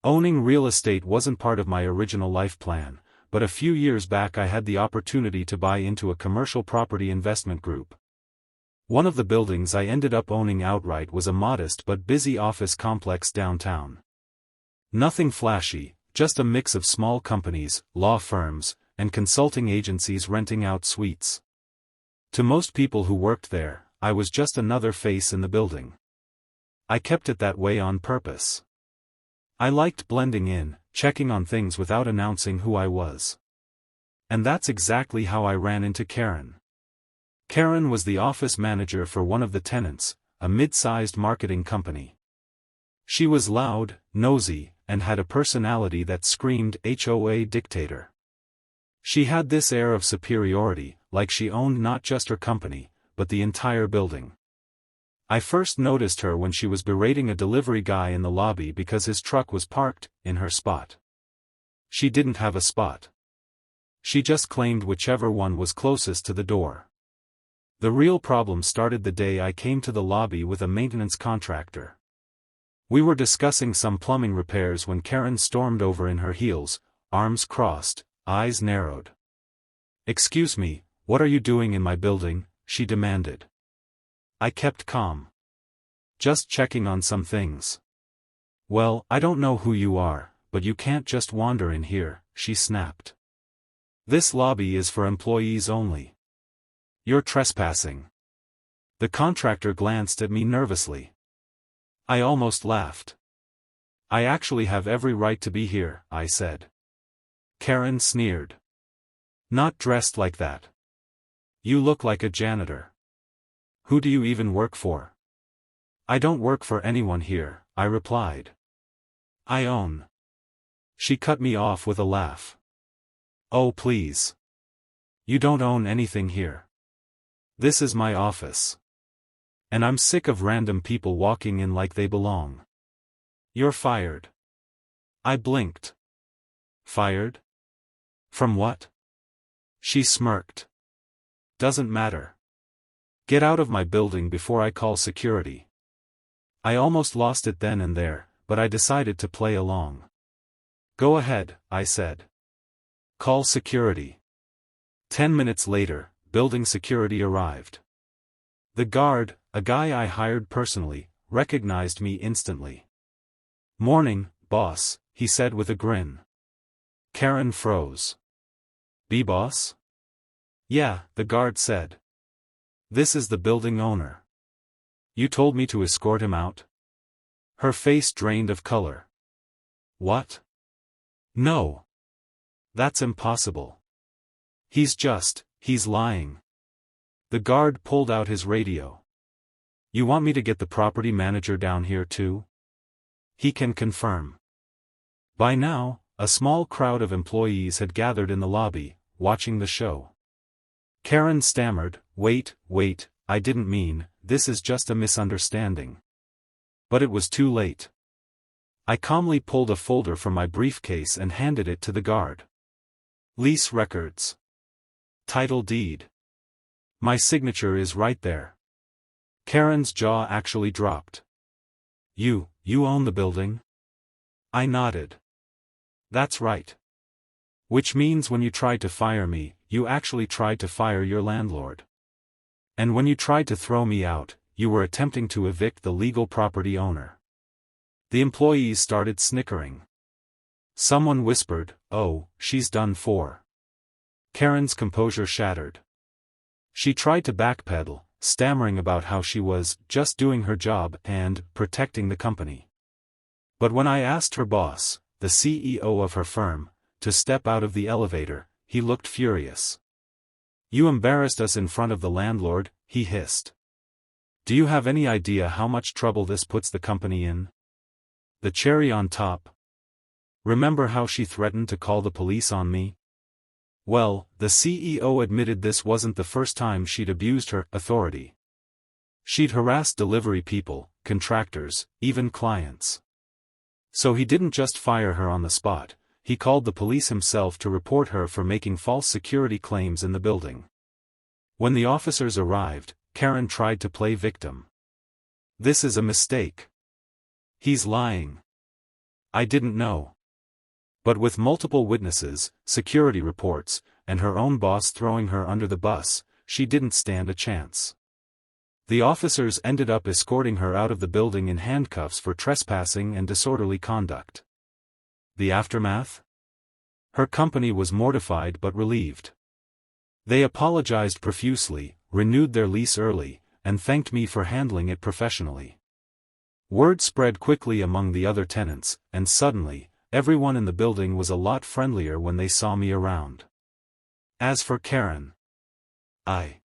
Owning real estate wasn't part of my original life plan, but a few years back I had the opportunity to buy into a commercial property investment group. One of the buildings I ended up owning outright was a modest but busy office complex downtown. Nothing flashy, just a mix of small companies, law firms, and consulting agencies renting out suites. To most people who worked there, I was just another face in the building. I kept it that way on purpose. I liked blending in, checking on things without announcing who I was. And that's exactly how I ran into Karen. Karen was the office manager for one of the tenants, a mid-sized marketing company. She was loud, nosy, and had a personality that screamed HOA dictator. She had this air of superiority, like she owned not just her company, but the entire building. I first noticed her when she was berating a delivery guy in the lobby because his truck was parked in her spot. She didn't have a spot. She just claimed whichever one was closest to the door. The real problem started the day I came to the lobby with a maintenance contractor. We were discussing some plumbing repairs when Karen stormed over in her heels, arms crossed, eyes narrowed. "Excuse me, what are you doing in my building?" she demanded. I kept calm. "Just checking on some things." "Well, I don't know who you are, but you can't just wander in here," she snapped. "This lobby is for employees only. You're trespassing." The contractor glanced at me nervously. I almost laughed. "I actually have every right to be here," I said. Karen sneered. "Not dressed like that. You look like a janitor. Who do you even work for?" "I don't work for anyone here," I replied. "I own." She cut me off with a laugh. "Oh please. You don't own anything here. This is my office. And I'm sick of random people walking in like they belong. You're fired." I blinked. "Fired? From what?" She smirked. "Doesn't matter. Get out of my building before I call security." I almost lost it then and there, but I decided to play along. "Go ahead," I said. "Call security." 10 minutes later, building security arrived. The guard, a guy I hired personally, recognized me instantly. "Morning, boss," he said with a grin. Karen froze. "Be boss?" "Yeah," the guard said. "This is the building owner. You told me to escort him out?" Her face drained of color. "What? No. That's impossible. He's lying." The guard pulled out his radio. "You want me to get the property manager down here too? He can confirm." By now, a small crowd of employees had gathered in the lobby, watching the show. Karen stammered, wait, I didn't mean, this is just a misunderstanding." But it was too late. I calmly pulled a folder from my briefcase and handed it to the guard. "Lease records. Title deed. My signature is right there." Karen's jaw actually dropped. You own the building?" I nodded. "That's right. Which means when you tried to fire me, you actually tried to fire your landlord. And when you tried to throw me out, you were attempting to evict the legal property owner." The employees started snickering. Someone whispered, "Oh, she's done for." Karen's composure shattered. She tried to backpedal, stammering about how she was just doing her job and protecting the company. But when I asked her boss, the CEO of her firm, to step out of the elevator, he looked furious. "You embarrassed us in front of the landlord," he hissed. "Do you have any idea how much trouble this puts the company in? The cherry on top. Remember how she threatened to call the police on me?" Well, the CEO admitted this wasn't the first time she'd abused her authority. She'd harassed delivery people, contractors, even clients. So he didn't just fire her on the spot, he called the police himself to report her for making false security claims in the building. When the officers arrived, Karen tried to play victim. "This is a mistake. He's lying. I didn't know. But with multiple witnesses, security reports, and her own boss throwing her under the bus, she didn't stand a chance. The officers ended up escorting her out of the building in handcuffs for trespassing and disorderly conduct. The aftermath? Her company was mortified but relieved. They apologized profusely, renewed their lease early, and thanked me for handling it professionally. Word spread quickly among the other tenants, and suddenly, everyone in the building was a lot friendlier when they saw me around. As for Karen, I